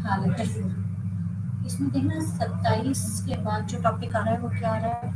हाँ लगता है। इसमें देखना 27 के बाद जो टॉपिक आ रहा है वो क्या आ रहा है।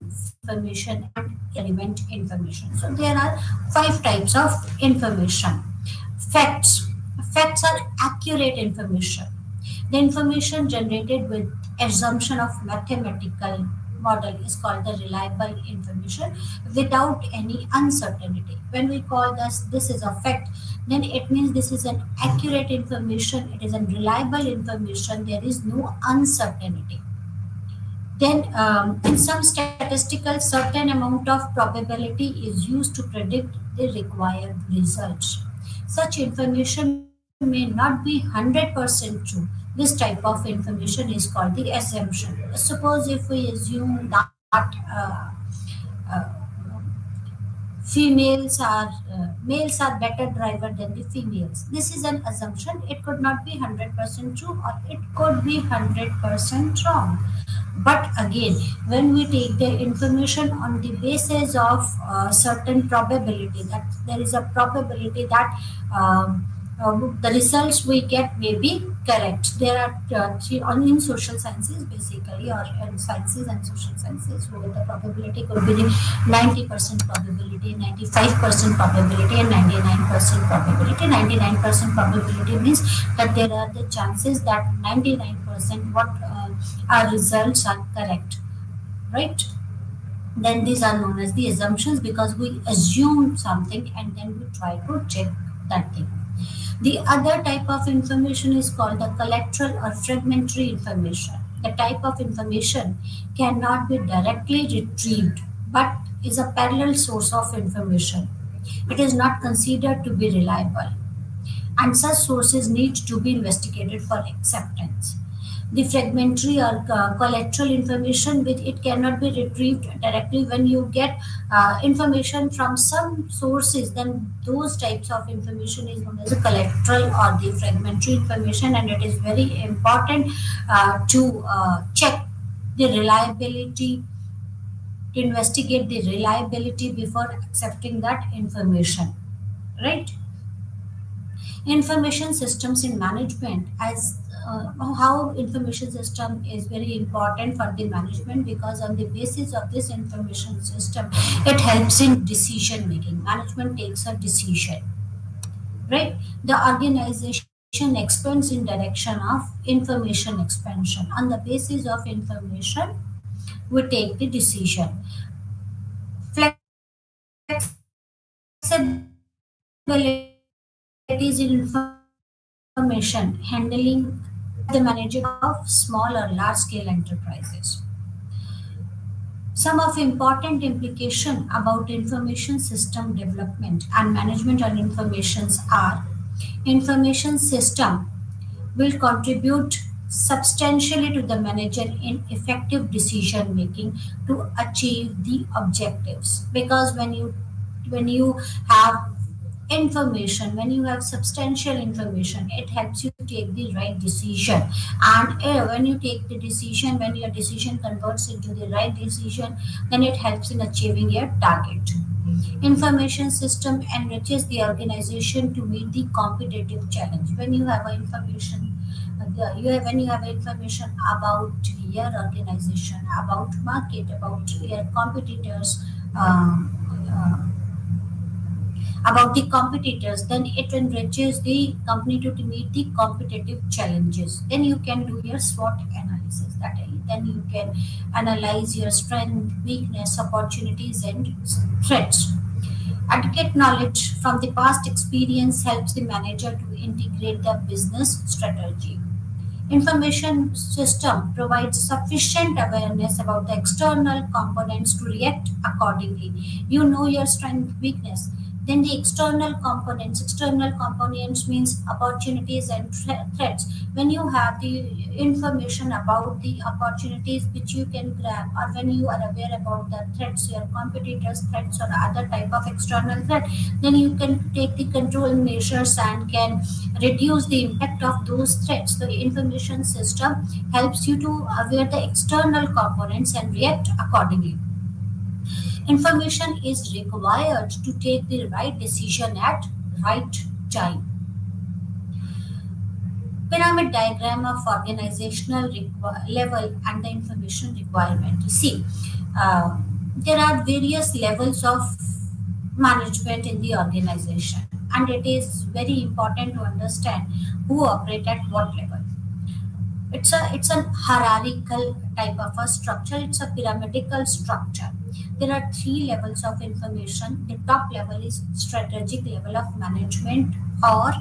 information and irrelevant information. So there are five types of information. Facts. Facts are accurate information. The information generated with assumption of mathematical model is called the reliable information without any uncertainty. When we call this is a fact, then it means this is an accurate information, it is a reliable information, there is no uncertainty. Then, in some statistical, certain amount of probability is used to predict the required results. Such information may not be 100% true. This type of information is called the assumption. Suppose if we assume that uh, males are better driver than the females. This is an assumption. It could not be 100% true or it could be 100% wrong. But again, when we take the information on the basis of certain probability, that there is a probability that the results we get may be correct. There are in social sciences basically, or in sciences and social sciences, where the probability could be the 90% probability, 95% probability, and 99% probability. 99% probability means that there are the chances that 99% what our results are correct, right? Then these are known as the assumptions because we assume something and then we try to check that thing. The other type of information is called the collateral or fragmentary information. The type of information cannot be directly retrieved but is a parallel source of information. It is not considered to be reliable, and such sources need to be investigated for acceptance. The fragmentary or collateral information, with it cannot be retrieved directly. When you get information from some sources, then those types of information is known as a collateral or the fragmentary information, and it is very important to check the reliability, to investigate the reliability before accepting that information, right? Information systems in management, as how information system is very important for the management, because on the basis of this information system it helps in decision making. Management takes a decision, right? The organization expands in direction of information expansion. On the basis of information we take the decision. Flexibility is information handling the management of small or large scale enterprises. Some of important implication about information system development and management on informations are: information system will contribute substantially to the manager in effective decision making to achieve the objectives, because when you have information, when you have substantial information, it helps you take the right decision. And when you take the decision, when your decision converts into the right decision, then it helps in achieving your target. Information system enriches the organization to meet the competitive challenge. When you have information, when you have information about your organization, about market, about your competitors, um, uh, about the competitors, then it enriches the company to meet the competitive challenges. Then you can do your SWOT analysis. Then you can analyze your strength, weakness, opportunities, and threats. Adequate knowledge from the past experience helps the manager to integrate the business strategy. Information system provides sufficient awareness about the external components to react accordingly. You know your strength, weakness. Then the external components means opportunities and threats. When you have the information about the opportunities which you can grab, or when you are aware about the threats, your competitors threats or other type of external threat, then you can take the control measures and can reduce the impact of those threats. The information system helps you to aware the external components and react accordingly. Information is required to take the right decision at right time. Pyramid diagram of organizational level and the information requirement. See, uh, there are various levels of management in the organization, and it is very important to understand who operate at what level. It's a hierarchical type of a structure. It's a pyramidical structure. There are three levels of information. The top level is strategic level of management, or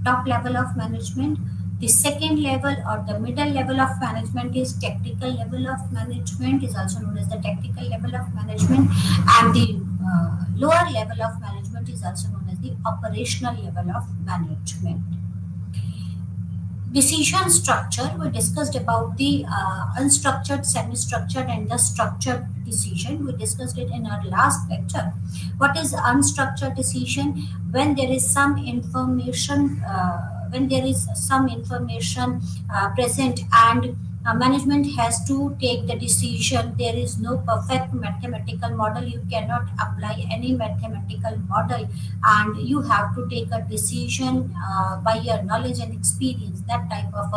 top level of management. The second level or the middle level of management is tactical level of management, is also known as the tactical level of management, and the lower level of management is also known as the operational level of management. Decision structure, we discussed about the unstructured, semi-structured, and the structured decision. We discussed it in our last lecture. What is unstructured decision? When there is some information, present, and management has to take the decision. There is no perfect mathematical model. You cannot apply any mathematical model, and you have to take a decision by your knowledge and experience. That type of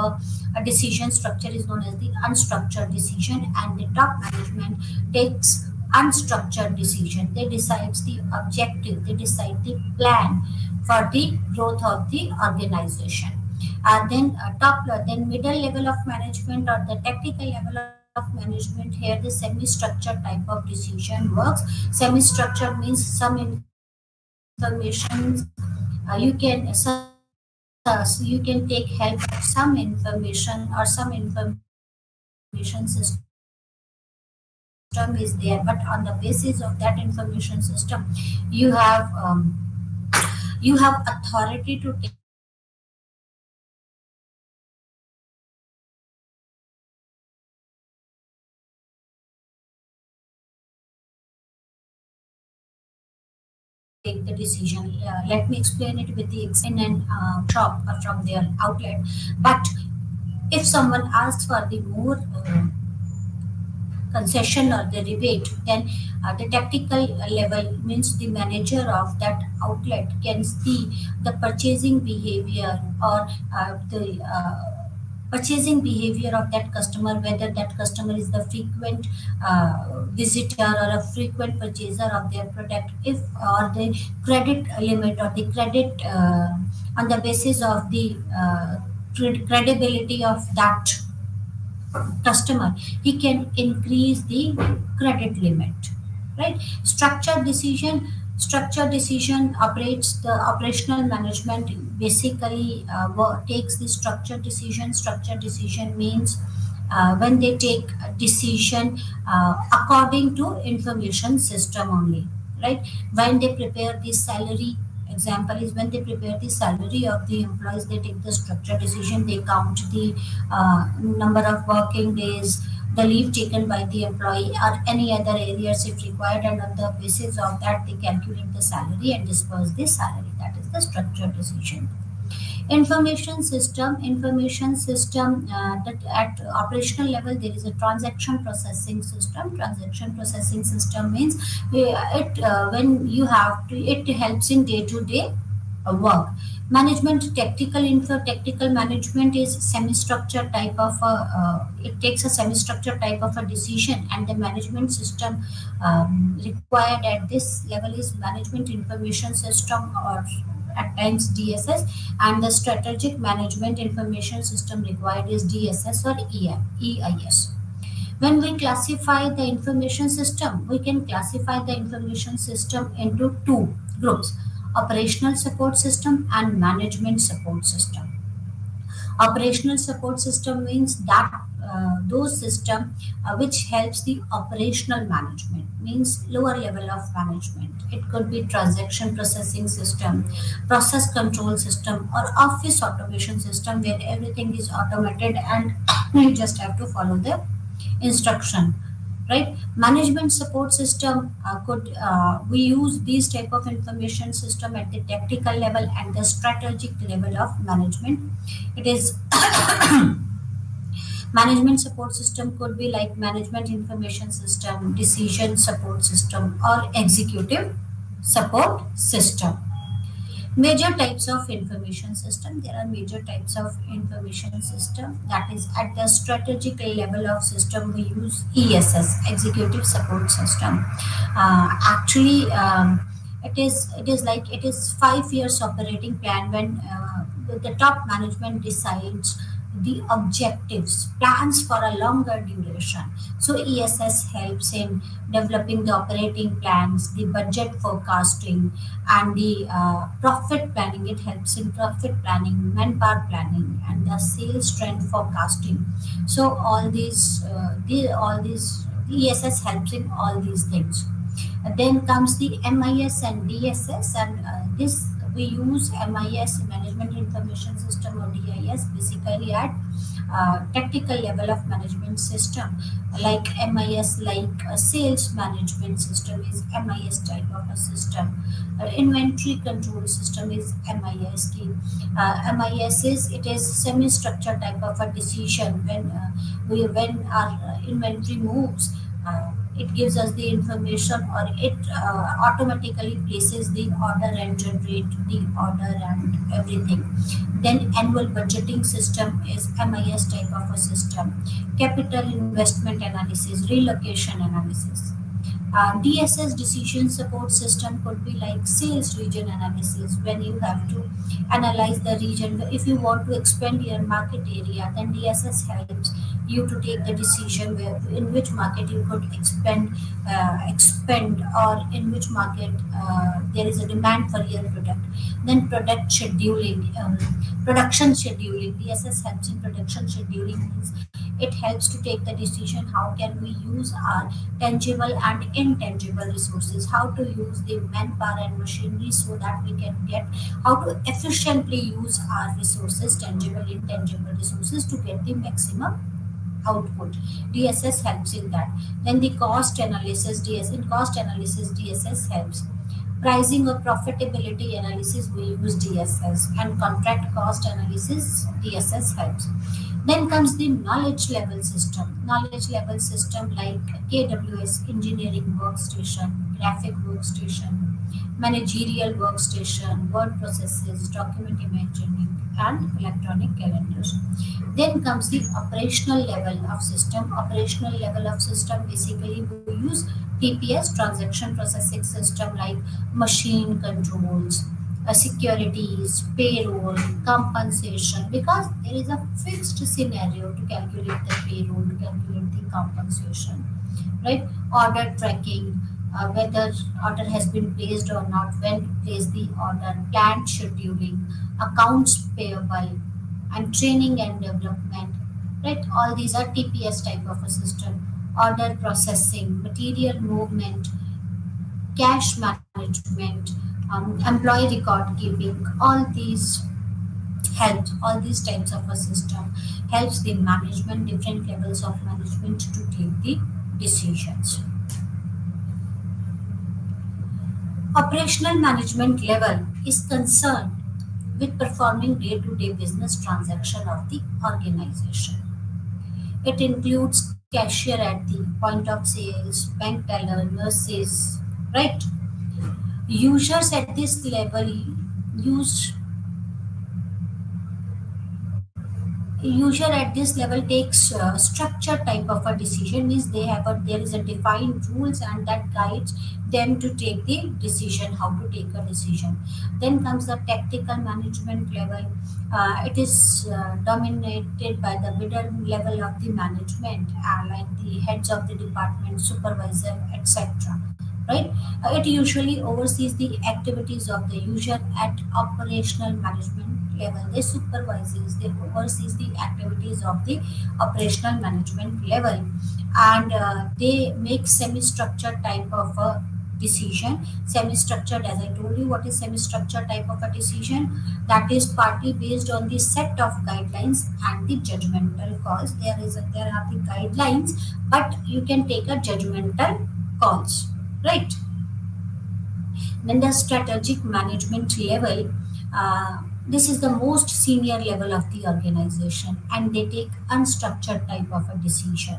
a decision structure is known as the unstructured decision, and the top management takes unstructured decision. They decides the objective, they decide the plan for the growth of the organization. And then then middle level of management or the tactical level of management, here the semi-structured type of decision works. Semi-structured means some information you can take help of some information, or some information system is there, but on the basis of that information system you have authority to take the decision. Let me explain it with the example in an shop or from their outlet. But if someone asks for the more concession or the rebate, then the tactical level means the manager of that outlet can see the purchasing behavior, or the purchasing behavior of that customer, whether that customer is the frequent visitor or a frequent purchaser of their product, if or the credit limit or the credit on the basis of the credibility of that customer, he can increase the credit limit, right? Structured decision operates the operational management. Basically takes the structured decision means when they take a decision according to information system only, right? When they prepare the salary, example is when they prepare the salary of the employees, they take the structured decision. They count the number of working days, the leave taken by the employee, or any other areas if required, and on the basis of that they calculate the salary and disperse the salary. That is the structured decision. That at operational level there is a transaction processing system means it when you have to, it helps in day to day work. Tactical management is semi-structured type of a it takes a semi-structured type of a decision, and the management system required at this level is management information system, or at times DSS, and the strategic management information system required is DSS or EIS. When we classify the information system, we can classify the information system into two groups: operational support system and management support system. Operational support system means that those system which helps the operational management, means lower level of management. It could be transaction processing system, process control system, or office automation system, where everything is automated and you just have to follow the instruction, right? Management support system could we use these type of information system at the tactical level and the strategic level of management. It is management support system could be like management information system, decision support system, or executive support system. Major types of information system. There are major types of information system. That is, at the strategic level of system, we use ESS, Executive Support System. Actually, it is 5 years operating plan when the top management decides the objectives, plans for a longer duration. So ESS helps in developing the operating plans, the budget forecasting, and the profit planning. It helps in profit planning, manpower planning, and the sales trend forecasting. So all these ESS helps in all these things. Then comes the MIS and DSS, and this we use MIS, Management Information System, or DIS, basically at technical level of management system. Like MIS, like a sales management system is MIS type of a system. Inventory control system is MIS key. MIS is, it is semi-structured type of a decision when our inventory moves. It gives us the information, or it automatically places the order and generate the order and everything. Then annual budgeting system is MIS type of a system. Capital investment analysis, relocation analysis. DSS, decision support system, could be like sales region analysis, when you have to analyze the region. If you want to expand your market area, then DSS helps you to take the decision where, in which market you could expand, or in which market there is a demand for your product. Then production scheduling. DSS helps in production scheduling, means it helps to take the decision how can we use our tangible and intangible resources, how to use the manpower and machinery so that we can get, how to efficiently use our resources, tangible, intangible resources, to get the maximum output. DSS helps in that. Then the cost analysis, DSS helps. Pricing or profitability analysis, we use DSS, and contract cost analysis, DSS helps. Then comes the knowledge level system. Knowledge level system like KWS, engineering workstation, graphic workstation, managerial workstation, word processes, document imagining, and electronic calendars. Then comes the operational level of system. Operational level of system, basically we use TPS, transaction processing system, like machine controls, securities, payroll, compensation, because there is a fixed scenario to calculate the payroll, to calculate the compensation, right? Order tracking, whether order has been placed or not, when to place the order, plant scheduling, accounts payable, and training and development, right? All these are TPS type of a system. Order processing, material movement, cash management, employee record keeping, all these types of a system helps the management, different levels of management, to take the decisions. Operational management level is concerned with performing day-to-day business transaction of the organization. It includes cashier at the point of sales, bank teller, nurses, right? Users at this level use user at this level takes structured type of a decision, means there is a defined rules, and that guides them to take the decision, how to take a decision. Then comes the tactical management level. It is dominated by the middle level of the management, like the heads of the department, supervisor, etc., right? It usually oversees the activities of the user. At operational management level, they oversees the activities of the operational management level, and they make semi-structured type of a decision. Semi-structured, as I told you, what is semi-structured type of a decision? That is partly based on the set of guidelines and the judgmental calls. There are the guidelines, but you can take a judgmental calls, right? Then the strategic management level, this is the most senior level of the organization, and they take unstructured type of a decision.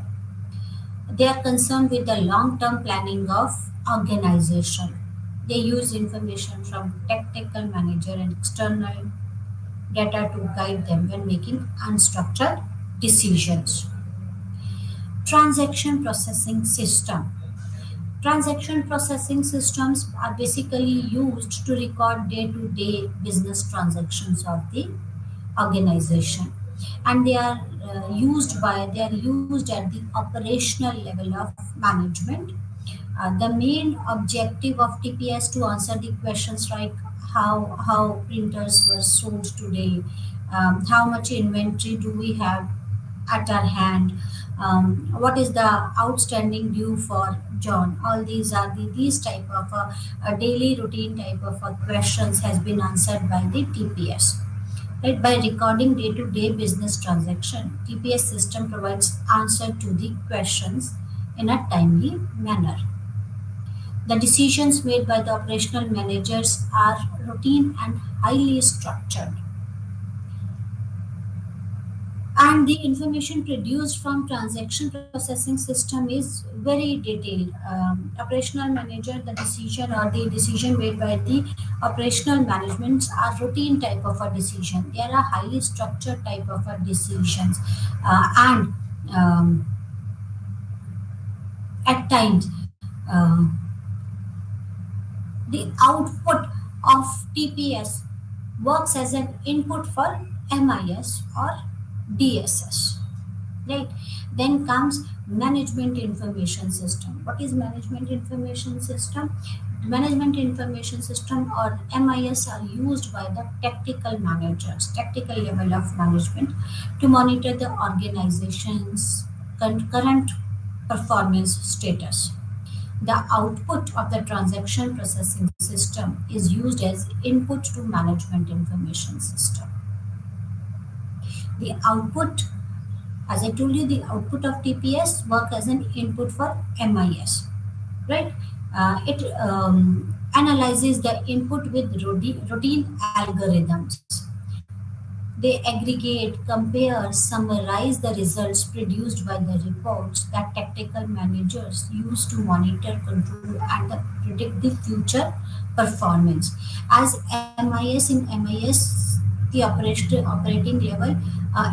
They are concerned with the long term planning of organization. They use information from technical manager and external data to guide them when making unstructured decisions. Transaction processing system. Transaction processing systems are basically used to record day-to-day business transactions of the organization, and they are used at the operational level of management. The main objective of TPS to answer the questions like how printers were sold today, how much inventory do we have at our hand, what is the outstanding due for John. All these are these type of a daily routine type of questions has been answered by the TPS. Right, by recording day-to-day business transaction, TPS system provides answer to the questions in a timely manner. The decisions made by the operational managers are routine and highly structured, and the information produced from transaction processing system is very detailed. Operational manager, the decision or the decision made by the operational management are routine type of a decision. They are a highly structured type of a decisions, and at times uh, the output of TPS works as an input for MIS or DSS. Right. Then comes management information system. What is management information system? Management information system or MIS are used by the tactical managers, tactical level of management, to monitor the organization's current performance status. The output of the transaction processing system is used as input to management information system. The output, as I told you, the output of TPS work as an input for MIS, right? It analyzes the input with routine algorithms. They aggregate, compare, summarize the results produced by the reports that tactical managers use to monitor, control, and predict the future performance. As MIS, the operating level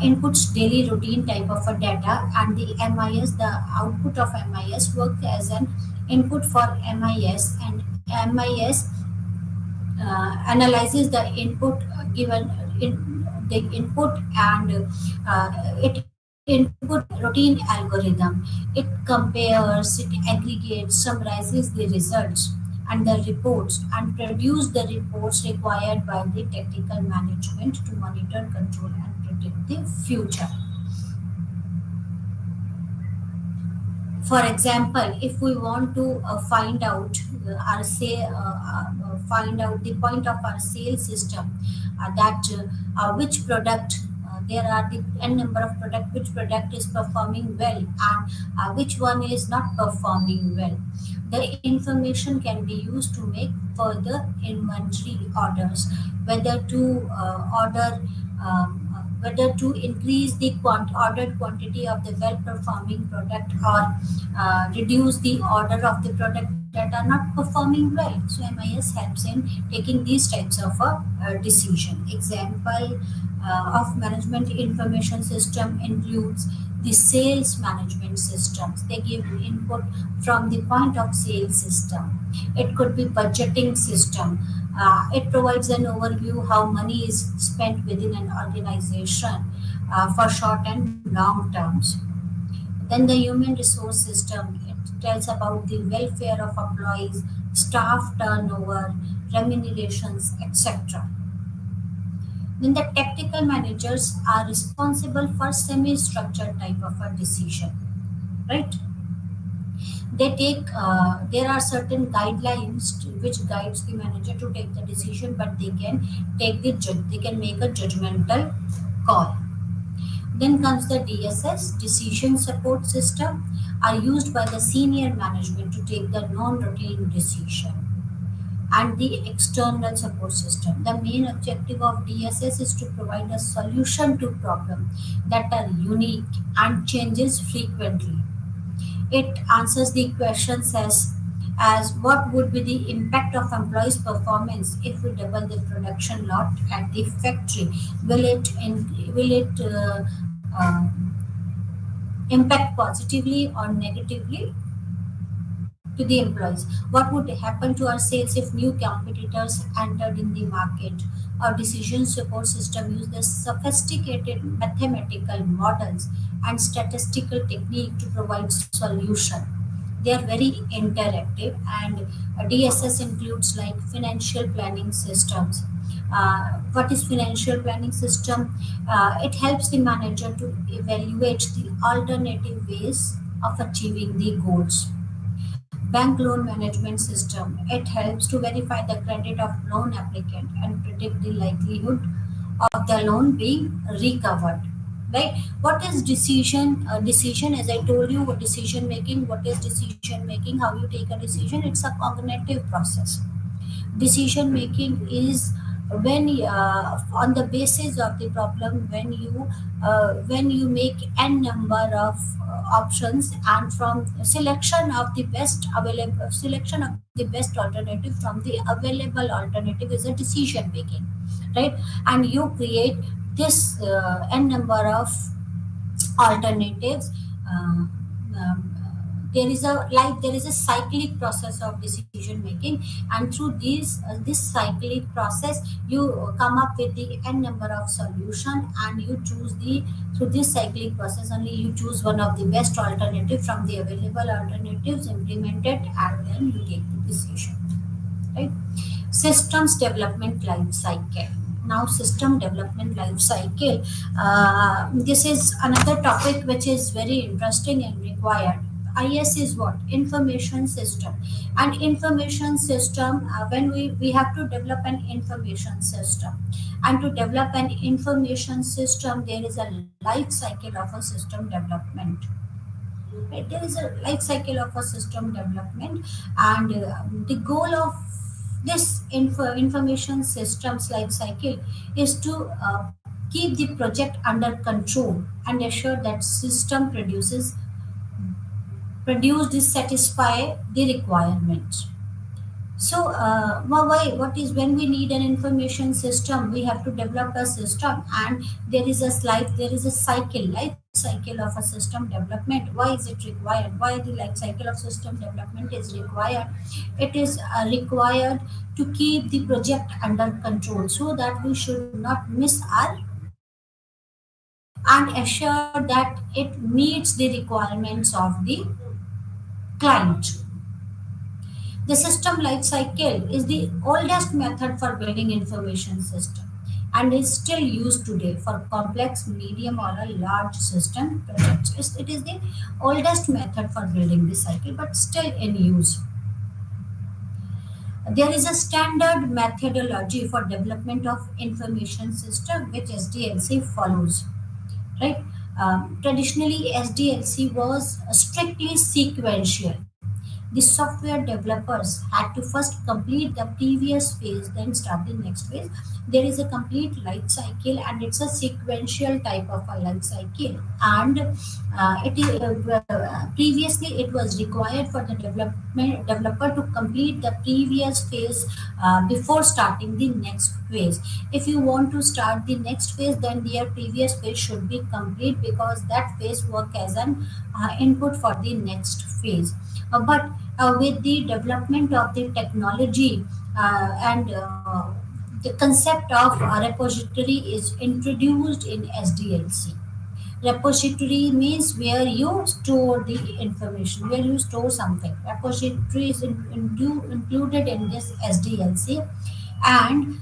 inputs daily routine type of a data, and the output of MIS work as an input for MIS, and MIS analyzes the input given in the input, and it input routine algorithm. It compares, it aggregates, summarizes the results and the reports, and produce the reports required by the technical management to monitor, control, and predict the future. For example, if we want to find out find out the point of our sales system, that which product, there are the n number of product, which product is performing well, and which one is not performing well. The information can be used to make further inventory orders, whether to whether to increase the ordered quantity of the well-performing product, or reduce the order of the product that are not performing well. So MIS helps in taking these types of decision. Example of management information system includes the sales management systems. They give input from the point of sale system. It could be budgeting system. It provides an overview how money is spent within an organization for short and long terms. Then the human resource system, it tells about the welfare of employees, staff turnover, remunerations, etc. Then the tactical managers are responsible for semi-structured type of a decision, right? They take there are certain guidelines which guides the manager to take the decision, but they can make a judgmental call. Then comes the DSS, decision support system, are used by the senior management to take the non-routine decision. And the external support system, the main objective of DSS is to provide a solution to problems that are unique and changes frequently. It answers the questions as as what would be the impact of employees' performance if we double the production lot at the factory? Will it impact positively or negatively to the employees? What would happen to our sales if new competitors entered in the market? Our decision support system use the sophisticated mathematical models and statistical technique to provide solution. They are very interactive, and DSS includes like financial planning systems. What is financial planning system? It helps the manager to evaluate the alternative ways of achieving the goals. Bank loan management system. It helps to verify the credit of loan applicant and predict the likelihood of the loan being recovered. Right? What is decision? Decision, as I told you, what decision making? What is decision making? How you take a decision? It's a cognitive process. Decision making is when on the basis of the problem, when you make n number of options, and from selection of the best available selection of the best alternative from the available alternative is a decision making, right? And you create this n number of alternatives. um, there is a cyclic process of decision making, and through this cyclic process you come up with the n number of solution, and you choose the through this cyclic process only you choose one of the best alternative from the available alternatives, implement it, and then you take the decision, right? Systems development life cycle. Now, system development life cycle, this is another topic which is very interesting and required. IS is what? Information system. And information system, when we have to develop an information system, and to develop an information system there is a life cycle of a system development, right? There is a life cycle of a system development, and the goal of this information systems life cycle is to keep the project under control and assure that system produced is satisfy the requirements. So, what is when we need an information system, we have to develop a system, and there is a life cycle of a system development. Why is it required? Why the life cycle of system development is required? It is required to keep the project under control so that we should not miss our target and assure that it meets the requirements of the client. The system life cycle is the oldest method for building information system and is still used today for complex, medium or a large system projects. It is the oldest method for building this cycle but still in use. There is a standard methodology for development of information system which SDLC follows, right? Traditionally, SDLC was strictly sequential. The software developers had to first complete the previous phase, then start the next phase. There is a complete life cycle, and it's a sequential type of a life cycle. And previously it was required for the developer to complete the previous phase before starting the next phase. If you want to start the next phase, then their previous phase should be complete because that phase work as an input for the next phase. But with the development of the technology and the concept of a repository is introduced in SDLC. Repository means where you store the information, where you store something. Repository is included in this SDLC, and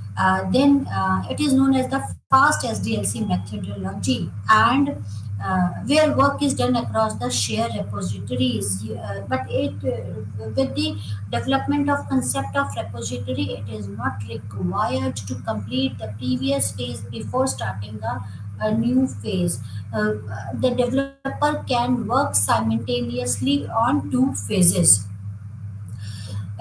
then it is known as the fast SDLC methodology, and where work is done across the shared repositories. But with the development of concept of repository, it is not required to complete the previous phase before starting a new phase. The developer can work simultaneously on two phases.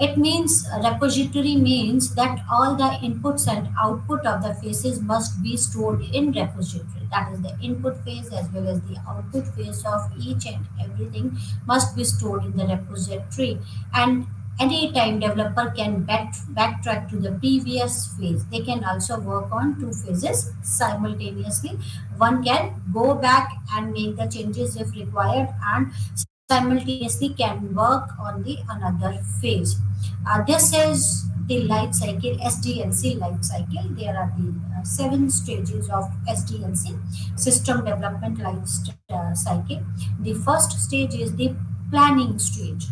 It means repository means that all the inputs and output of the phases must be stored in repository. That is the input phase as well as the output phase of each and everything must be stored in the repository. And Anytime developer can backtrack to the previous phase. They can also work on two phases simultaneously. One can go back and make the changes if required, and simultaneously can work on the another phase. This is the life cycle, SDLC life cycle. There are the seven stages of SDLC, system development cycle. The first stage is the planning stage.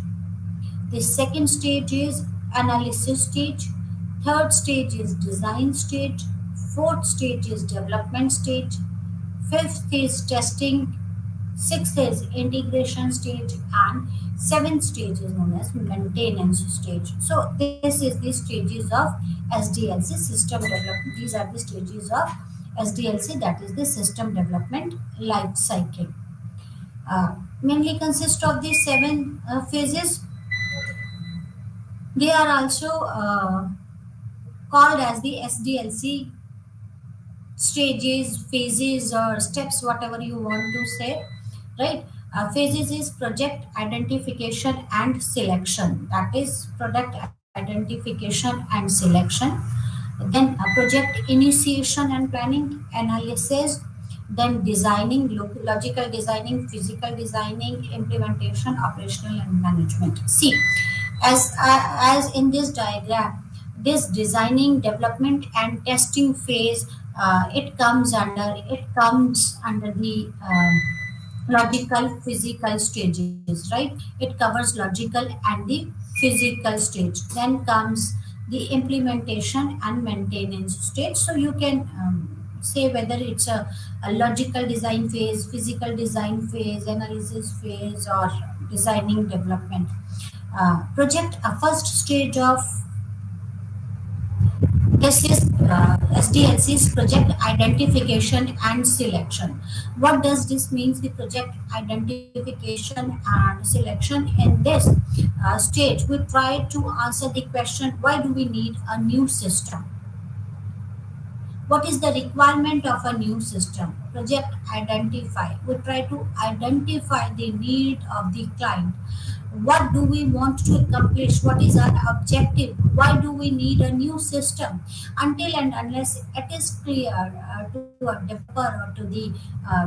The second stage is analysis stage. Third stage is design stage. Fourth stage is development stage. Fifth is testing. Sixth is integration stage, and seventh stage is known as maintenance stage. So this is the stages of SDLC, system development. These are the stages of SDLC, that is the system development life cycle. Mainly consist of the seven phases. They are also called as the SDLC stages, phases, or steps, whatever you want to say, right? Phases is project identification and selection. That is product identification and selection. Then project initiation and planning, analysis, then designing, logical designing, physical designing, implementation, operational, and management. See, as in this diagram, this designing, development, and testing phase, it comes under the logical physical stages, right? It covers logical and the physical stage. Then comes the implementation and maintenance stage. So you can say whether it's a logical design phase, physical design phase, analysis phase, or designing development. Project a first stage of this is SDLC's project identification and selection. What does this mean? The project identification and selection. In this stage, we try to answer the question: why do we need a new system? What is the requirement of a new system? Project identify. We try to identify the need of the client. What do we want to accomplish? What is our objective? Why do we need a new system? Until and unless it is clear to a developer or to the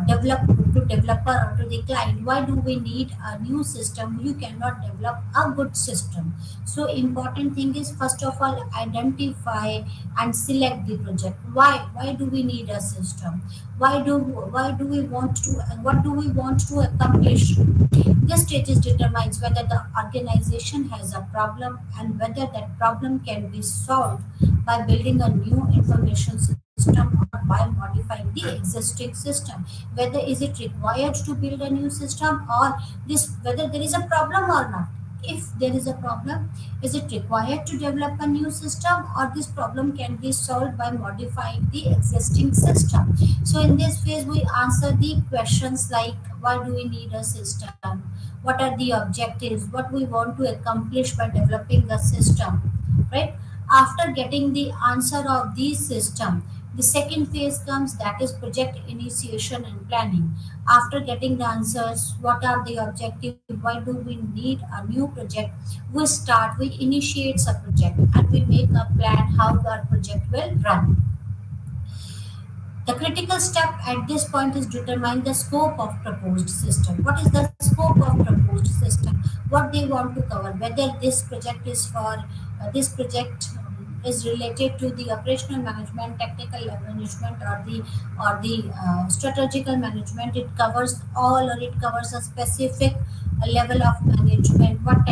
developer or to the client, why do we need a new system? You cannot develop a good system. So important thing is, first of all, identify and select the project. Why do we need a system? Why do we want to, and what do we want to accomplish? This stages determines whether the organization has a problem and whether that problem can be solved by building a new information system or by modifying the existing system. Whether is it required to build a new system, or this whether there is a problem or not. If there is a problem, is it required to develop a new system, or this problem can be solved by modifying the existing system? So in this phase, we answer the questions like: why do we need a system? What are the objectives? What we want to accomplish by developing the system, right? After getting the answer of the system, the second phase comes, that is project initiation and planning. After getting the answers, what are the objectives? Why do we need a new project? We initiate a project and we make a plan how our project will run. The critical step at this point is determine the scope of proposed system. What is the scope of proposed system? What they want to cover? Whether this project is for this project is related to the operational management, technical management, or the strategical management. It covers all, or it covers a specific level of management. What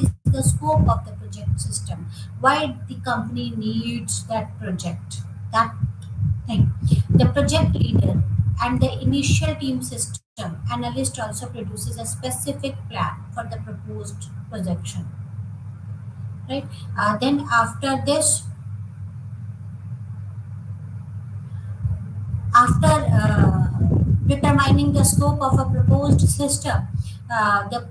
is the scope of the project system? Why the company needs that project? That thing. The project leader and the initial team system analyst also produces a specific plan for the proposed projection. Right. Then after this, after determining the scope of a proposed system, the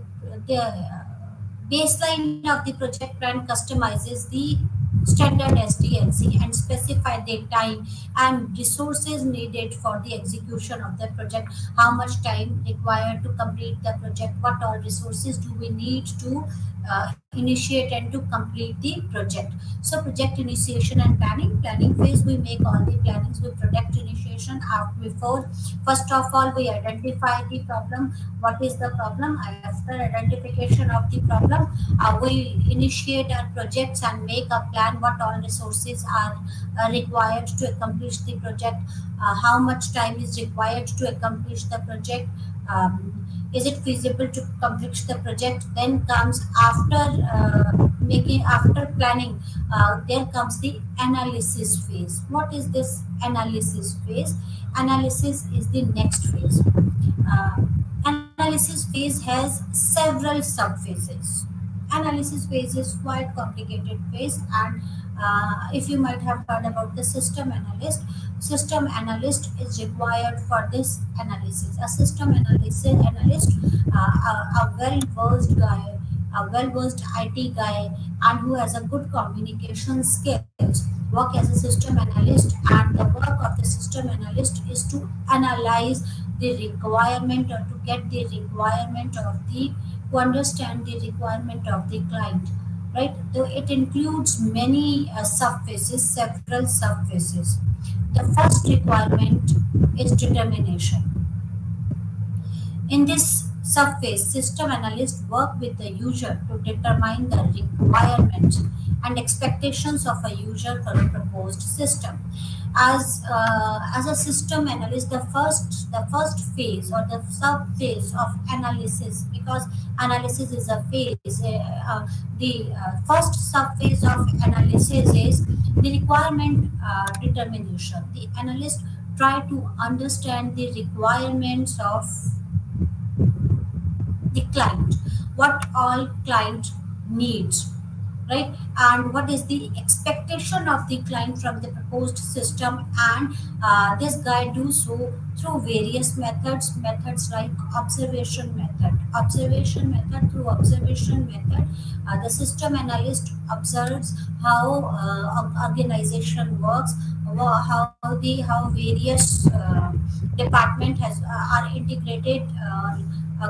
baseline of the project plan customizes the standard SDLC and specify the time and resources needed for the execution of the project. How much time required to complete the project? What all resources do we need to initiate and to complete the project. So project initiation and planning phase, we make all the plannings with project initiation. Before, first of all, we identify the problem. What is the problem? After identification of the problem, we initiate our projects and make a plan what all resources are required to accomplish the project, how much time is required to accomplish the project, is it feasible to complete the project. Then comes after making, after planning, there comes the analysis phase. What is this analysis phase? Analysis is the next phase. uh, Analysis phase has several sub phases. Analysis phase is quite complicated phase, and if you might have heard about the system analyst, system analyst is required for this analysis. A system analyst, a well versed guy, a well versed IT guy, and who has a good communication skills, work as a system analyst. And the work of the system analyst is to analyze the requirement, or to get the requirement of the, to understand the requirement of the client, right? So it includes many subphases, several subphases. The first requirement is determination. In this subphase, system analysts work with the user to determine the requirements and expectations of a user for a proposed system. As a system analyst, the first phase or the sub phase of analysis, because analysis is a phase. The first sub phase of analysis is the requirement determination. The analyst try to understand the requirements of the client, what all client needs, right? And what is the expectation of the client from the proposed system. And this guy do so through various methods like through observation method. The system analyst observes how organization works, how various department has are integrated,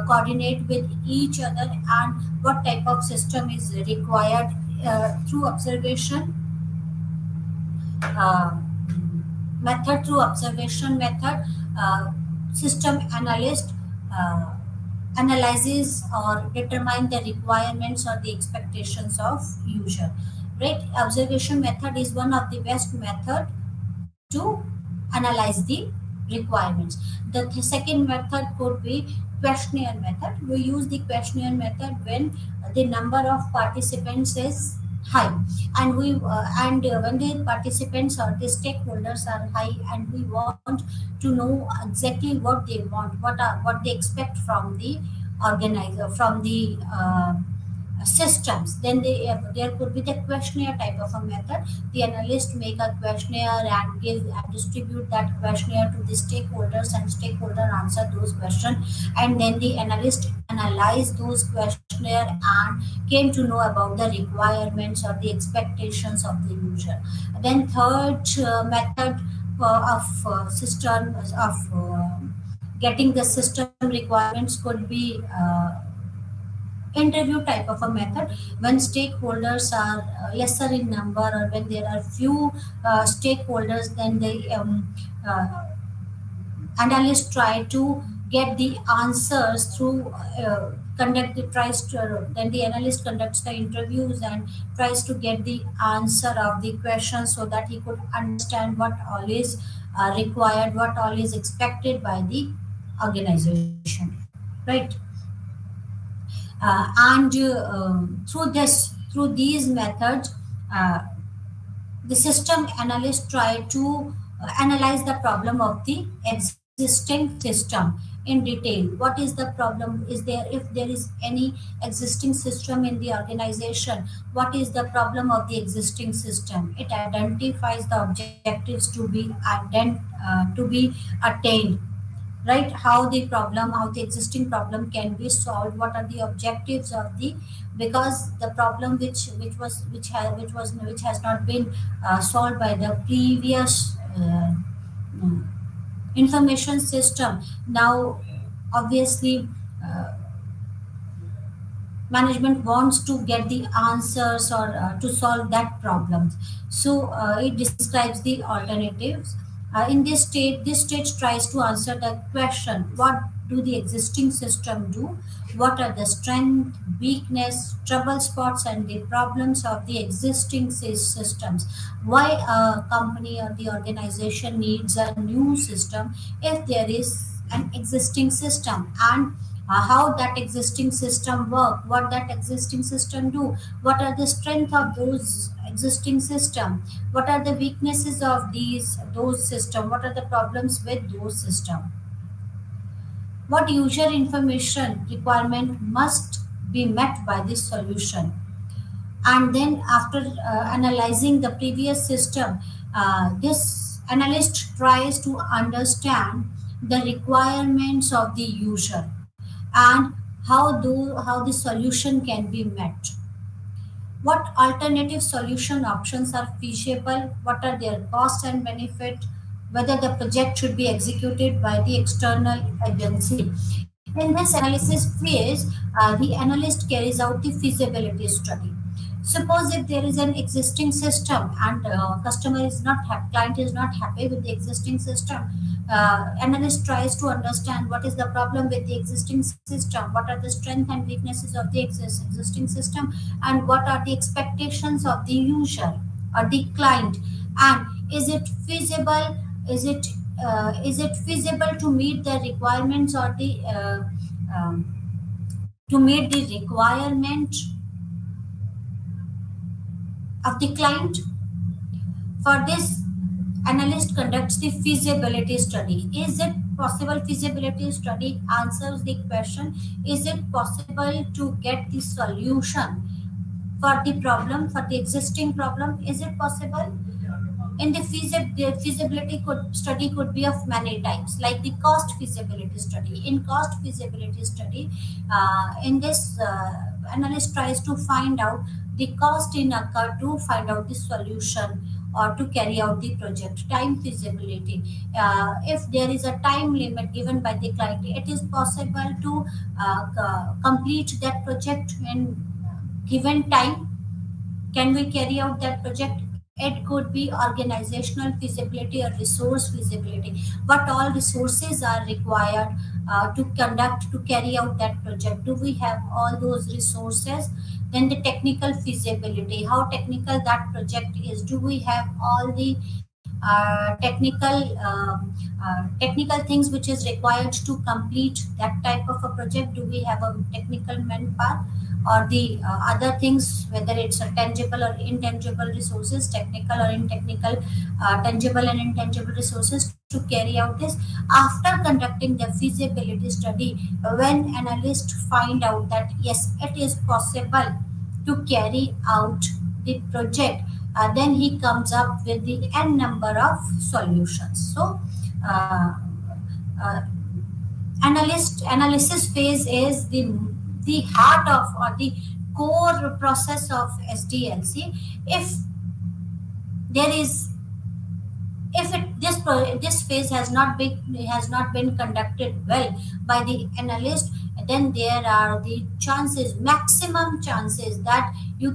coordinate with each other, and what type of system is required. Through observation uh, through observation method, system analyst uh, analyzes or determine the requirements or the expectations of user, right? Observation method is one of the best method to analyze the requirements. The second method could be questionnaire method. We use the questionnaire method when the number of participants is high, and when the participants or the stakeholders are high, and we want to know exactly what they want, what they expect from the organizer, from the systems. Then there could be the questionnaire type of a method. The analyst make a questionnaire and give and distribute that questionnaire to the stakeholders, and stakeholder answer those questions, and then the analyst analyze those questionnaire and came to know about the requirements or the expectations of the user. Then third method of system of getting the system requirements could be interview type of a method. When stakeholders are lesser in number, or when there are few stakeholders, then the analysts try to get the answers through conduct the tries to then the analyst conducts the interviews and tries to get the answer of the question, so that he could understand what all is required, what all is expected by the organization, right? And through these methods, uh, the system analyst try to analyze the problem of the existing system in detail. What is the problem? Is there, if there is any existing system in the organization, what is the problem of the existing system? It identifies the objectives to be attained, right? How the existing problem can be solved, what are the objectives of the, because the problem which has not been solved by the previous information system. Now obviously, uh, Management wants to get the answers or to solve that problem. So it describes the alternatives. In this stage tries to answer the question: what do the existing system do? What are the strength, weakness, trouble spots, and the problems of the existing systems? Why a company or the organization needs a new system if there is an existing system, and how that existing system work, what that existing system do, what are the strength of those existing system, what are the weaknesses of those system, what are the problems with those system, what user information requirement must be met by this solution. And then after analyzing the previous system, this analyst tries to understand the requirements of the user and how the solution can be met, what alternative solution options are feasible, what are their costs and benefit, whether the project should be executed by the external agency. In this analysis phase, the analyst carries out the feasibility study. Suppose if there is an existing system and client is not happy with the existing system, analyst tries to understand what is the problem with the existing system, what are the strengths and weaknesses of the existing system, and what are the expectations of the user or the client, and is it feasible, is it feasible to meet the requirements or the um, to meet the requirement of the client. For this, analyst conducts the feasibility study. Is it possible? Feasibility study answers the question: is it possible to get the solution for the problem, for the existing problem? Is it possible? In the feasibility study could be of many types, like the cost feasibility study. In cost feasibility study, in this analyst tries to find out the cost incurred to find out the solution or to carry out the project. Time feasibility, if there is a time limit given by the client, it is possible to complete that project in given time. Can we carry out that project? It could be organizational feasibility or resource feasibility. What all resources are required to carry out that project? Do we have all those resources? Then the technical feasibility, how technical that project is. Do we have all the technical things which is required to complete that type of a project? Do we have a technical manpower, or the other things, whether it's a tangible or intangible resources, technical or technical, tangible and intangible resources to carry out this? After conducting the feasibility study, when analysts find out that yes, it is possible to carry out the project, then he comes up with the n number of solutions. So uh, uh, analysis phase is the heart of or the core process of SDLC. If there is if it this phase has not been conducted well by the analyst, then there are the chances, maximum chances, that you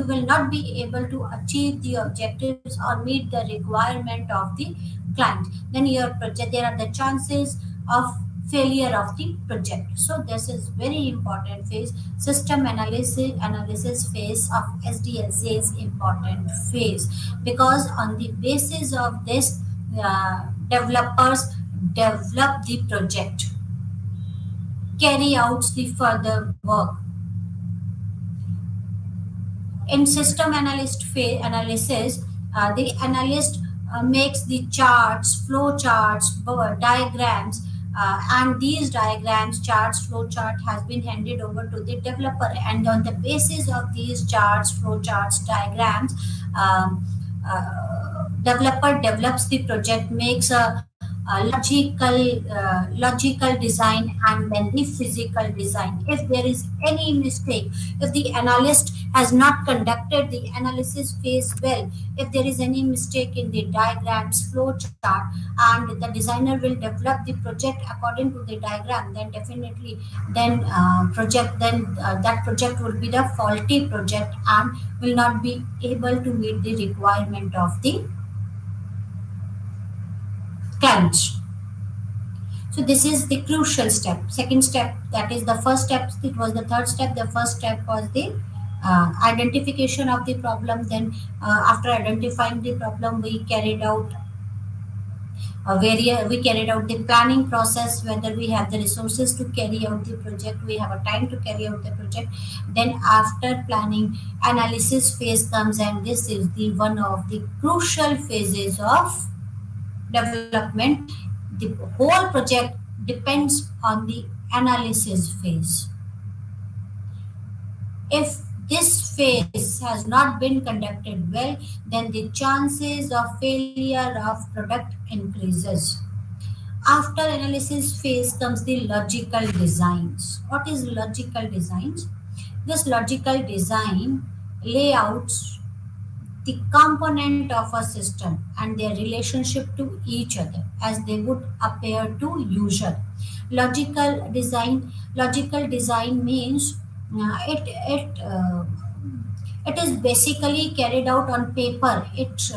will not be able to achieve the objectives or meet the requirement of the client. Then your project, there are the chances of failure of the project. So this is very important phase. System analysis phase of SDLC is important phase, because on the basis of this, developers develop the project, carry out the further work. In system analysis, the analyst makes the charts, flow charts, diagrams, and these diagrams, charts, flow chart has been handed over to the developer, and on the basis of these charts, flow charts, diagrams, developer develops the project, makes a logical design, and then the physical design. If there is any mistake, if the analyst has not conducted the analysis phase well, if there is any mistake in the diagrams, flow chart, and the designer will develop the project according to the diagram, then definitely that project will be the faulty project and will not be able to meet the requirement of the clients. So this is the crucial step. Second step, that is the first step. It was the third step. The first step was the identification of the problem. Then, after identifying the problem, we carried out the planning process, whether we have the resources to carry out the project, we have a time to carry out the project. Then after planning, analysis phase comes, and this is the one of the crucial phases of development. The whole project depends on the analysis phase. If this phase has not been conducted well, then the chances of failure of product increases. After analysis phase comes the logical designs. What is logical designs? This logical design layouts the component of a system and their relationship to each other as they would appear to user. Logical design means uh, it it uh, it is basically carried out on paper. It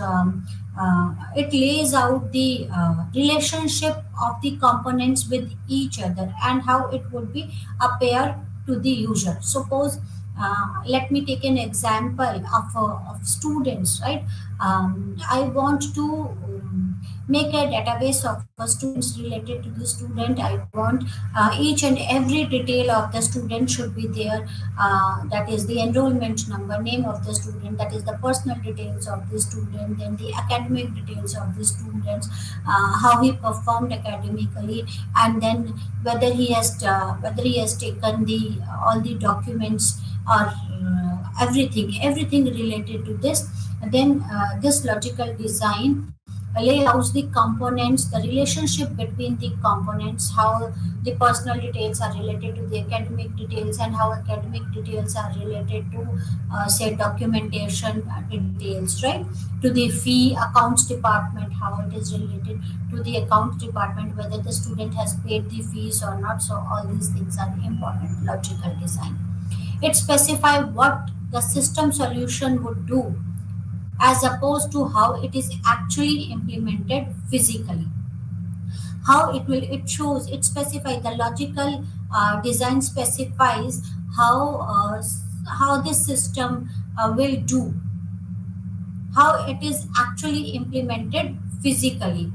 lays out the relationship of the components with each other and how it would be appear to the user. Suppose, let me take an example of students, right? I want to make a database of students related to the student. I want each and every detail of the student should be there. That is the enrollment number, name of the student, that is the personal details of the student, then the academic details of the students, how he performed academically, and then whether he has taken the all the documents or everything related to this. Then this logical design layout the components, the relationship between the components, how the personal details are related to the academic details, and how academic details are related to, say, documentation details, right? To the fee accounts department, how it is related to the accounts department, whether the student has paid the fees or not. So all these things are important. Logical design. It specifies what the system solution would do as opposed to how it is actually implemented physically. How it shows, it specifies the logical design specifies how this system will do, how it is actually implemented physically.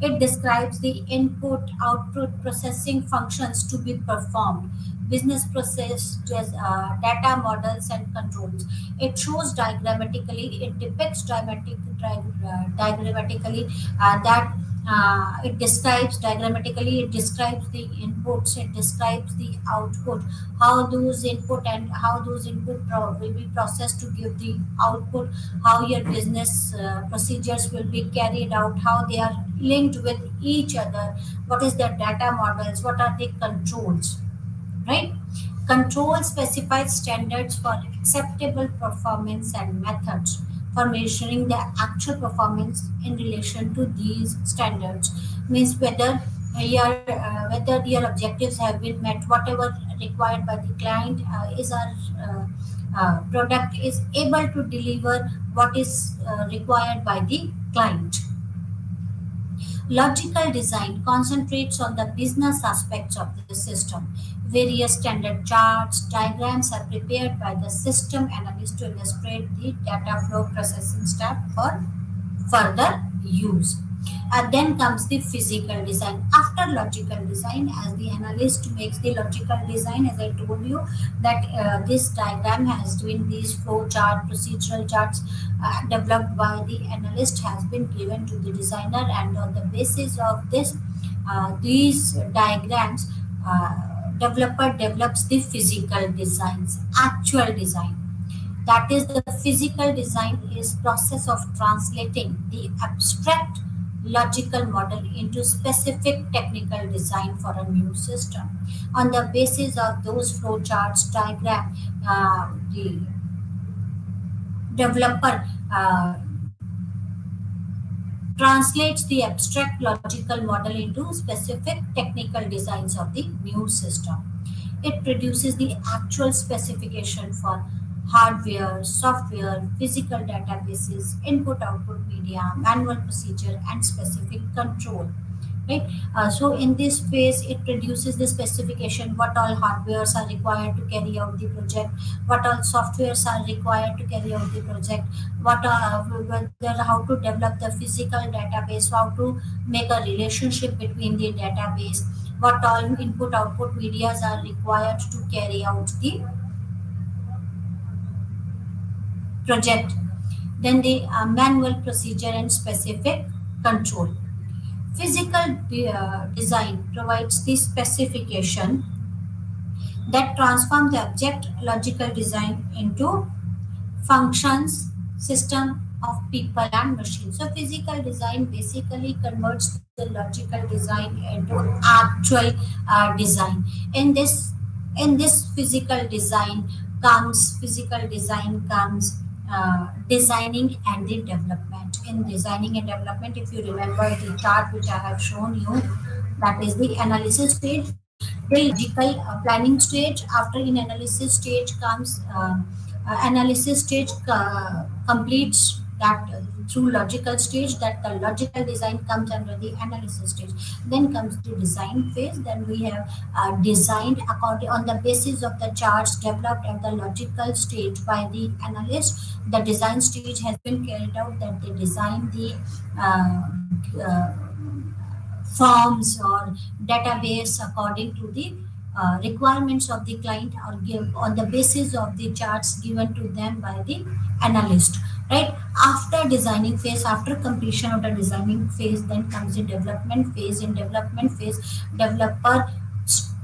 It describes the input output processing functions to be performed, business process, data models, and controls. It shows diagrammatically, it depicts diagrammatically that it describes diagrammatically, it describes the inputs, it describes the output, how those input will be processed to give the output, how your business procedures will be carried out, how they are linked with each other, what is their data models, what are the controls, right? Control specifies standards for acceptable performance and methods for measuring the actual performance in relation to these standards. Means whether your objectives have been met, whatever required by the client, is our product is able to deliver what is required by the client. Logical design concentrates on the business aspects of the system. Various standard charts, diagrams are prepared by the system analyst to illustrate the data flow processing step for further use. And then comes the physical design. After logical design, as the analyst makes the logical design, as I told you, that this diagram has been these flow chart, procedural charts developed by the analyst has been given to the designer, and on the basis of this, these diagrams, developer develops the physical designs, actual design. That is, the physical design is process of translating the abstract logical model into specific technical design for a new system. On the basis of those flowcharts diagram, the developer translates the abstract logical model into specific technical designs of the new system. It produces the actual specification for hardware, software, physical databases, input output media, manual procedure, and specific control. Right. So in this phase, it produces the specification what all hardwares are required to carry out the project, what all softwares are required to carry out the project, whether how to develop the physical database, how to make a relationship between the database, what all input output medias are required to carry out the project, then the manual procedure and specific control. Physical design provides the specification that transform the object logical design into functions, system of people and machines. So physical design basically converts the logical design into actual design. In this in this physical design comes designing and the development. In designing and development, if you remember the chart which I have shown you, that is the analysis stage, the logical planning stage. After in analysis stage comes analysis stage completes that through logical stage, that the logical design comes under the analysis stage. Then comes the design phase. Then we have designed according on the basis of the charts developed at the logical stage by the analyst. The design stage has been carried out, that they design the uh, uh, forms or database according to the requirements of the client, or give on the basis of the charts given to them by the analyst. Right. After designing phase, after completion of the designing phase, then comes the development phase. In development phase, developer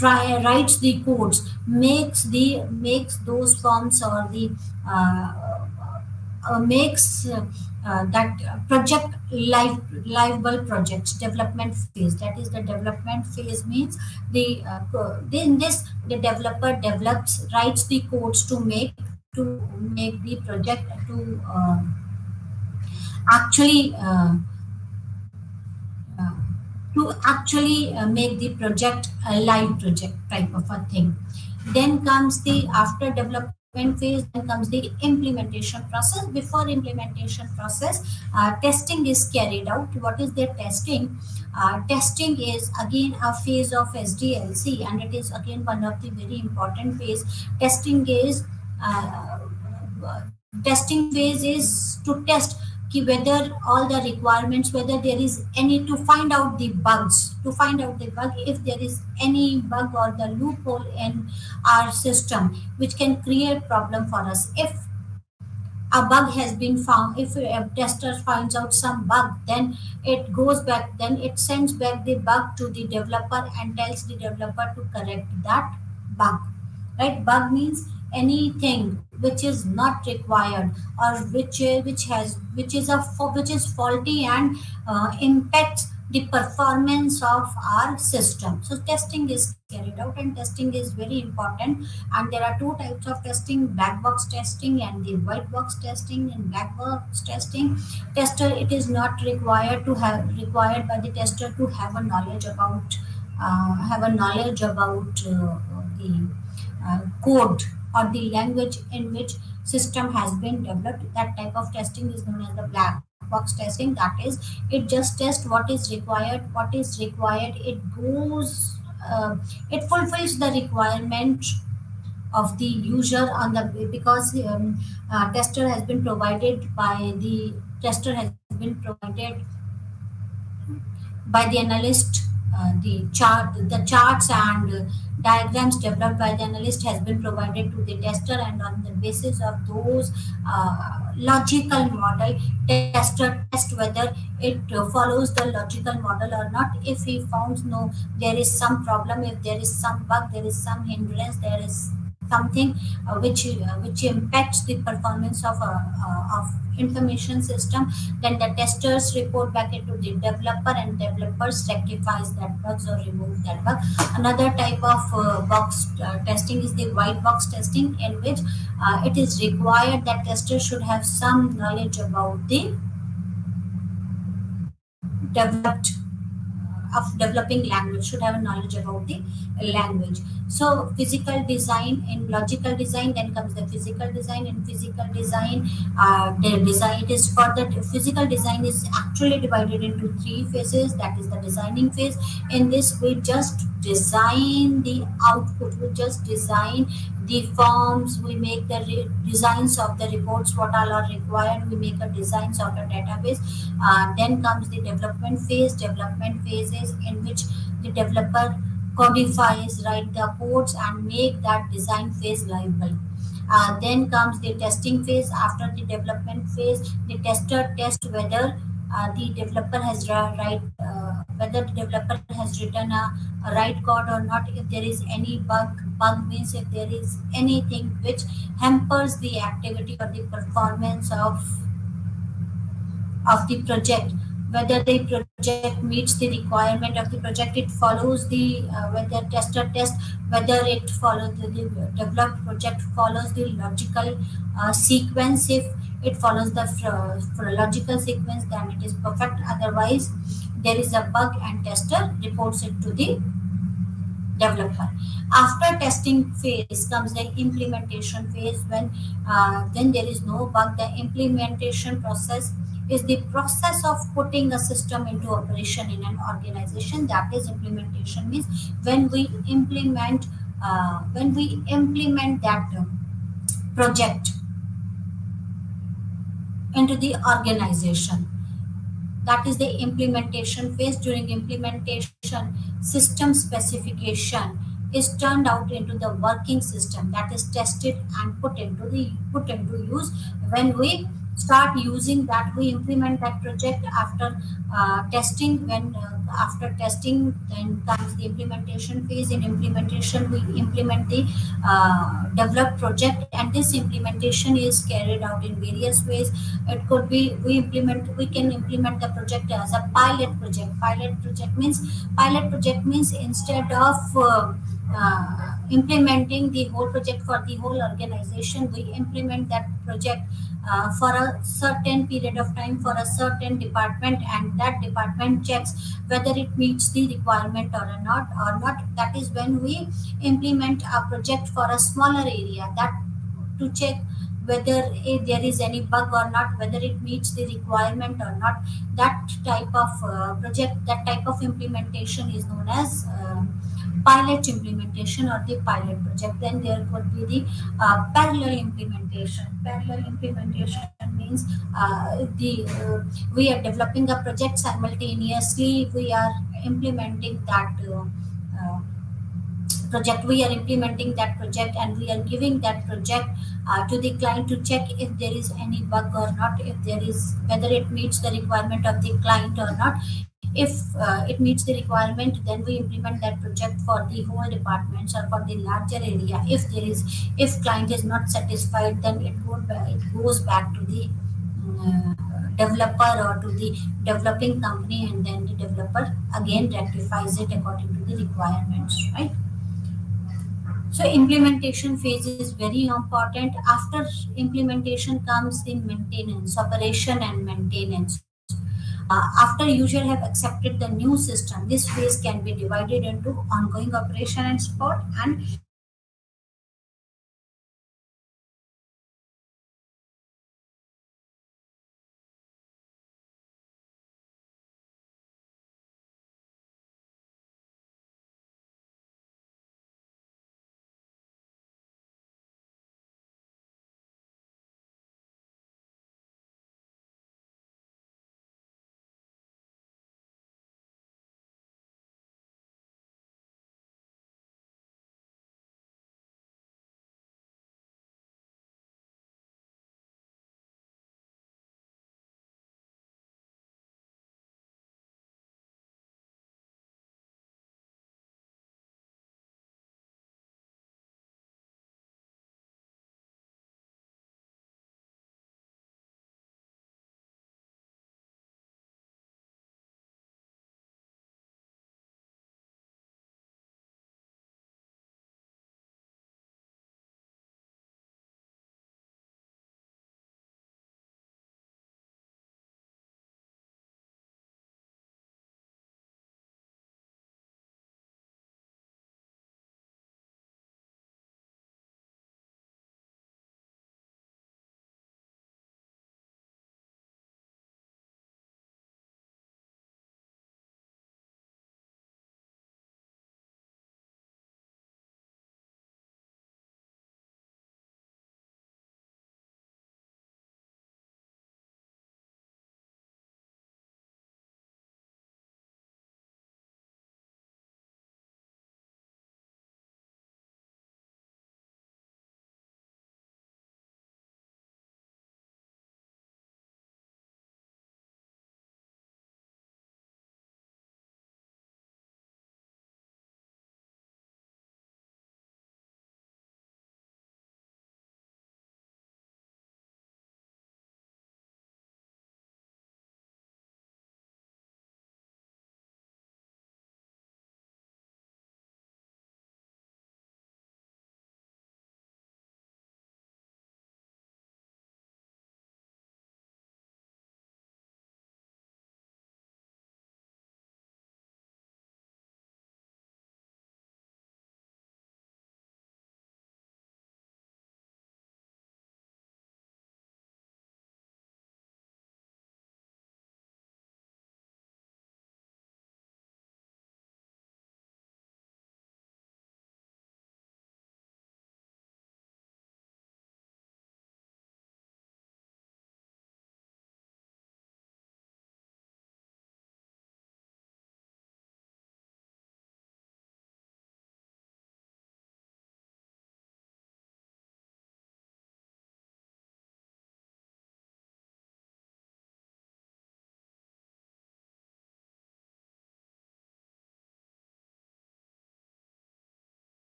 writes the codes, makes those forms or the uh, makes that project livable projects. Development phase, that is the development phase means in this the developer develops, writes the codes to make the project to actually uh, make the project a live project type of a thing. Then comes the after development phase, then comes the implementation process. Before implementation process, testing is carried out. What is the testing? Testing is again a phase of SDLC, and it is again one of the very important phase. Testing is uh, testing phase is to test whether all the requirements, whether there is any, to find out the bugs, to find out the bug, if there is any bug or the loophole in our system which can create problem for us. If a bug has been found, if a tester finds out some bug, then it goes back, then it sends back the bug to the developer and tells the developer to correct that bug. Right. Bug means anything which is not required, or which is faulty and impacts the performance of our system. So testing is carried out, and testing is very important. And there are two types of testing: black box testing and the white box testing. In black box testing, tester, it is not required by the tester to have a knowledge about the code or the language in which system has been developed. That type of testing is known as the black box testing. That is, it just tests what is required. It goes it fulfills the requirement of the user on the, because tester has been provided by the analyst. The charts and diagrams developed by the analyst has been provided to the tester, and on the basis of those logical model, tester test whether it follows the logical model or not. If he found no, there is some problem, if there is some bug, there is some hindrance, there is something which impacts the performance of information system, then the testers report back into the developer, and developers rectifies that bugs or remove that bug. Another type of box testing is the white box testing, in which it is required that testers should have some knowledge about the developed of developing language, should have a knowledge about the language. So physical design and logical design, then comes the physical design. In physical design, the design, it is for the physical design is actually divided into three phases. That is the designing phase. In this, we just design the output, we just design the forms, we make the designs of the reports, what all are required, we make a designs of a database. Then comes the development phase. Development phase is in which the developer codifies, write the codes, and make that design phase livable. Then comes the testing phase. After the development phase, the tester test whether the developer has whether the developer has written a right code or not. If there is any bug means if there is anything which hampers the activity or the performance of the project, whether the project meets the requirement of the project, it follows the whether tester test whether it follows the developed project follows the logical sequence. If it follows the logical sequence, then it is perfect. Otherwise, there is a bug and tester reports it to the developer. After testing phase comes the implementation phase. When there is no bug, the implementation process is the process of putting a system into operation in an organization. That is implementation means when we implement that project into the organization. That is the implementation phase. During implementation, system specification is turned out into the working system, that is tested and put into use. When we start using that, we implement that project after testing. When after testing, then comes the implementation phase. In implementation, we implement the developed project, and this implementation is carried out in various ways. It could be we can implement the project as a pilot project. Pilot project means instead of implementing the whole project for the whole organization, we implement that project for a certain period of time for a certain department, and that department checks whether it meets the requirement or not. That is when we implement a project for a smaller area, that to check whether there is any bug or not, whether it meets the requirement or not. That type of project, that type of implementation is known as pilot implementation or the pilot project. Then there could be the parallel implementation. Parallel implementation means we are developing a project simultaneously. We are implementing that. Project We are implementing that project, and we are giving that project to the client to check if there is any bug or not, if there is whether it meets the requirement of the client or not. If it meets the requirement, then we implement that project for the whole departments or for the larger area. If client is not satisfied, then it goes back to the uh, developer or to the developing company, and then the developer again rectifies it according to the requirements, right? So implementation phase is very important. After implementation comes the maintenance, operation and maintenance. After user have accepted the new system, this phase can be divided into ongoing operation and support and maintenance phase. Ongoing operation means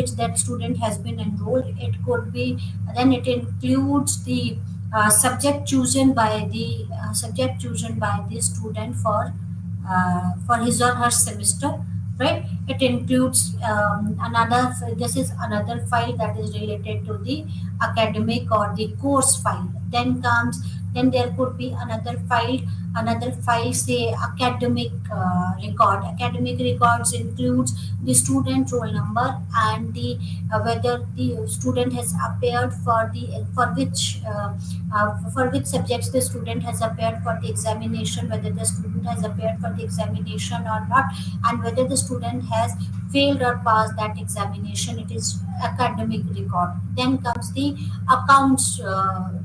which that student has been enrolled. It could be, then it includes the subject chosen by the student for his or her semester, right? It includes this is another file that is related to the academic or the course file. Then there could be another file, say academic academic records includes the student roll number and the whether the student has appeared for which subjects the student has appeared for the examination, whether the student has appeared for the examination or not, and whether the student has failed or passed that examination. It is academic record. Then comes the accounts.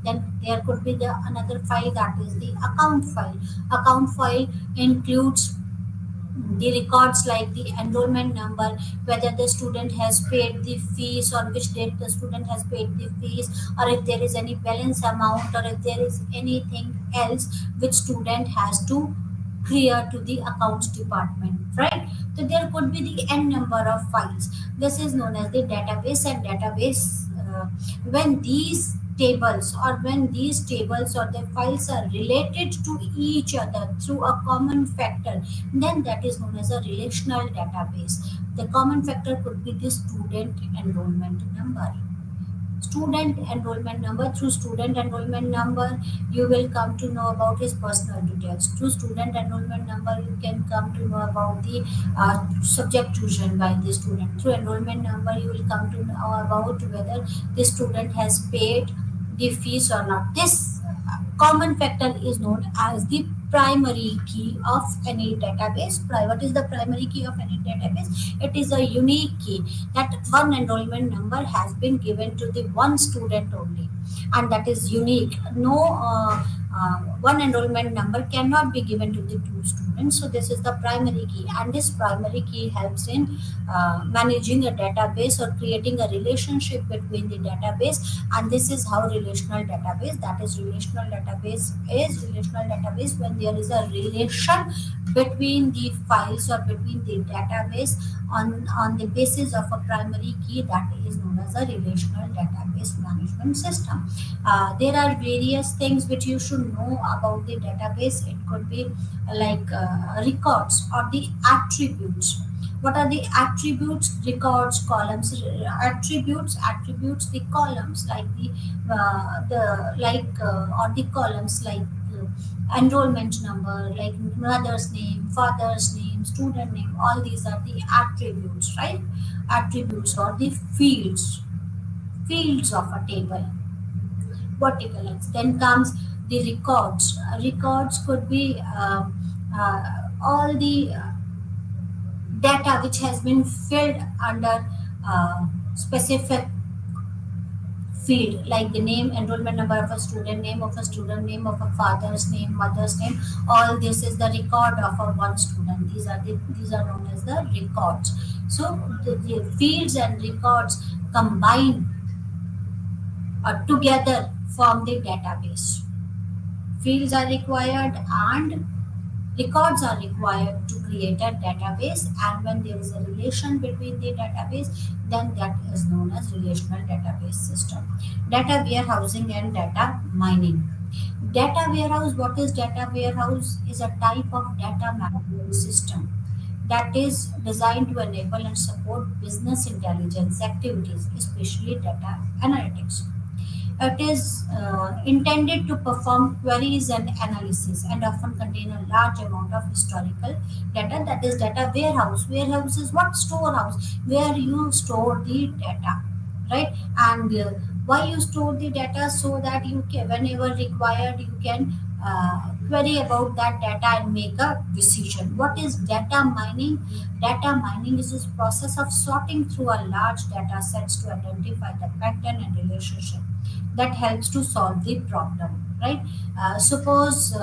Then there could be the another file, that is the account file. Account file includes the records like the enrollment number, whether the student has paid the fees, on which date the student has paid the fees, or if there is any balance amount, or if there is anything else which student has to clear to the accounts department, right? So there could be the n number of files. This is known as the database. And database, when these tables or the files are related to each other through a common factor, then that is known as a relational database. The common factor could be the student enrollment number. Through student enrollment number, you will come to know about his personal details. Through student enrollment number, you can come to know about the subject chosen by the student. Through enrollment number, you will come to know about whether the student has paid the fees or not. This common factor is known as the primary key of any database. What is the primary key of any database? It is a unique key that one enrollment number has been given to the one student only, and that is unique. No one enrollment number cannot be given to the two students. So this is the primary key, and this primary key helps in managing a database or creating a relationship between the database. And this is how relational database, that is relational database when there is a relation between the files or between the database on the basis of a primary key, that is known as a relational database management system. There are various things which you should know about the database. It could be like records or the attributes. What are the attributes? Records, columns. Attributes the columns like or the columns like enrollment number, like mother's name, father's name, student name. All these are the attributes, right? Attributes or the fields of a table. Vertical X. Then comes the records. Records could be all the data which has been filled under specific field, like the name, enrollment number of a student, name of a student, name of a father's name, mother's name. All this is the record of a one student. These are known as the records. So the fields and records combine together form the database. Fields are required and records are required to create a database, and when there is a relation between the database, then that is known as relational database system. Data warehousing and data mining. Data warehouse, what is data warehouse? Is a type of data management system that is designed to enable and support business intelligence activities, especially data analytics. It is intended to perform queries and analysis and often contain a large amount of historical data. That is data warehouse. Warehouse is what? Storehouse, where you store the data, right? And why you store the data? So that you can, whenever required, you can query about that data and make a decision. What is data mining? Data mining is this process of sorting through a large data sets to identify the pattern and relationship that helps to solve the problem, right? Suppose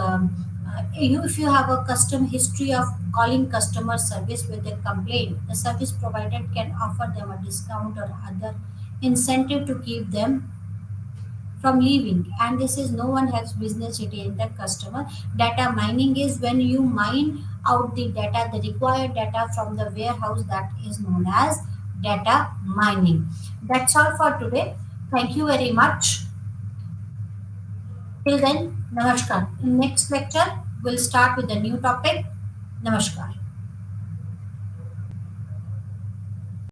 if you have a custom history of calling customer service with a complaint, the service provider can offer them a discount or other incentive to keep them from leaving, and this is no one has business retain the customer. Data mining is when you mine out the data, the required data from the warehouse, that is known as data mining. That's all for today. Thank you very much. Till then, Namaskar. In next lecture, we'll start with a new topic. Namaskar.